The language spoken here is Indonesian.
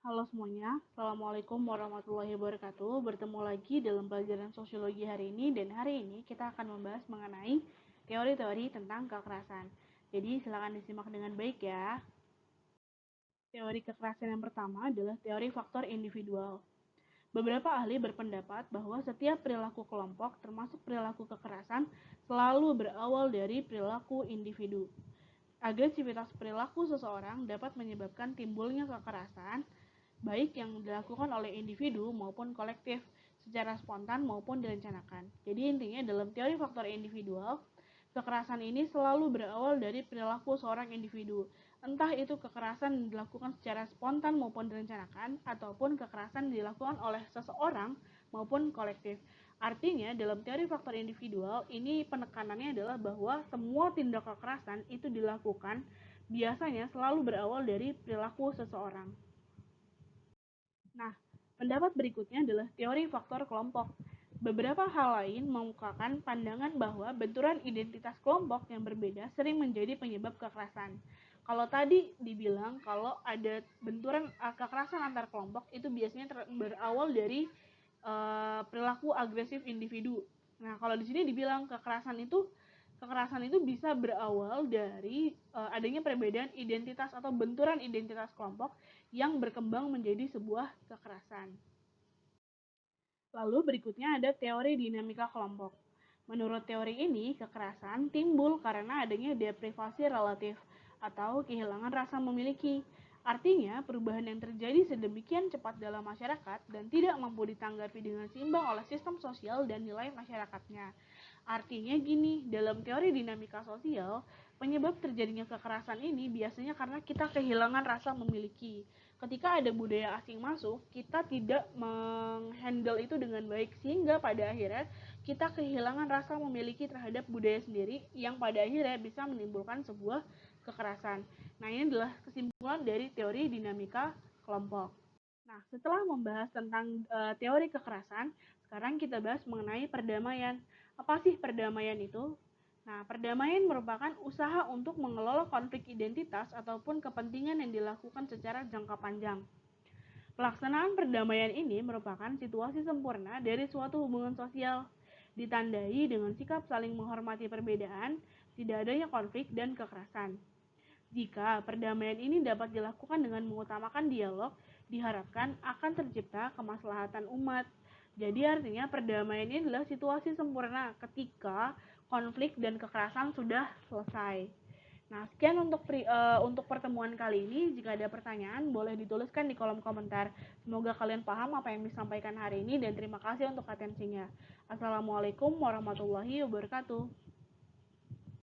Halo semuanya, Assalamualaikum warahmatullahi wabarakatuh. Bertemu lagi dalam pelajaran sosiologi hari ini, dan hari ini kita akan membahas mengenai teori-teori tentang kekerasan. Jadi silakan disimak dengan baik ya. Teori kekerasan yang pertama adalah teori faktor individual. Beberapa ahli berpendapat bahwa setiap perilaku kelompok, termasuk perilaku kekerasan, selalu berawal dari perilaku individu. Agresivitas perilaku seseorang dapat menyebabkan timbulnya kekerasan, baik yang dilakukan oleh individu maupun kolektif, secara spontan maupun direncanakan. Jadi intinya dalam teori faktor individual, kekerasan ini selalu berawal dari perilaku seorang individu. Entah itu kekerasan dilakukan secara spontan maupun direncanakan, ataupun kekerasan dilakukan oleh seseorang maupun kolektif. Artinya, dalam teori faktor individual, ini penekanannya adalah bahwa semua tindak kekerasan itu dilakukan biasanya selalu berawal dari perilaku seseorang. Nah, pendapat berikutnya adalah teori faktor kelompok. Beberapa hal lain mengemukakan pandangan bahwa benturan identitas kelompok yang berbeda sering menjadi penyebab kekerasan. Kalau tadi dibilang kalau ada benturan kekerasan antar kelompok itu biasanya berawal dari perilaku agresif individu. Nah, kalau di sini dibilang kekerasan itu bisa berawal dari adanya perbedaan identitas atau benturan identitas kelompok yang berkembang menjadi sebuah kekerasan. Lalu berikutnya ada teori dinamika kelompok. Menurut teori ini, kekerasan timbul karena adanya deprivasi relatif atau kehilangan rasa memiliki. Artinya, perubahan yang terjadi sedemikian cepat dalam masyarakat dan tidak mampu ditanggapi dengan seimbang oleh sistem sosial dan nilai masyarakatnya. Artinya gini, dalam teori dinamika sosial, penyebab terjadinya kekerasan ini biasanya karena kita kehilangan rasa memiliki. Ketika ada budaya asing masuk, kita tidak menghandle itu dengan baik, sehingga pada akhirnya kita kehilangan rasa memiliki terhadap budaya sendiri yang pada akhirnya bisa menimbulkan sebuah kekerasan. Nah, ini adalah kesimpulan dari teori dinamika kelompok. Nah, setelah membahas tentang teori kekerasan, sekarang kita bahas mengenai perdamaian. Apa sih perdamaian itu? Nah, perdamaian merupakan usaha untuk mengelola konflik identitas ataupun kepentingan yang dilakukan secara jangka panjang. Pelaksanaan perdamaian ini merupakan situasi sempurna dari suatu hubungan sosial, ditandai dengan sikap saling menghormati perbedaan, tidak adanya konflik dan kekerasan. Jika perdamaian ini dapat dilakukan dengan mengutamakan dialog, diharapkan akan tercipta kemaslahatan umat. Jadi artinya perdamaian ini adalah situasi sempurna ketika konflik dan kekerasan sudah selesai. Nah, sekian untuk pertemuan kali ini. Jika ada pertanyaan, boleh dituliskan di kolom komentar. Semoga kalian paham apa yang disampaikan hari ini, dan terima kasih untuk atensinya. Assalamualaikum warahmatullahi wabarakatuh.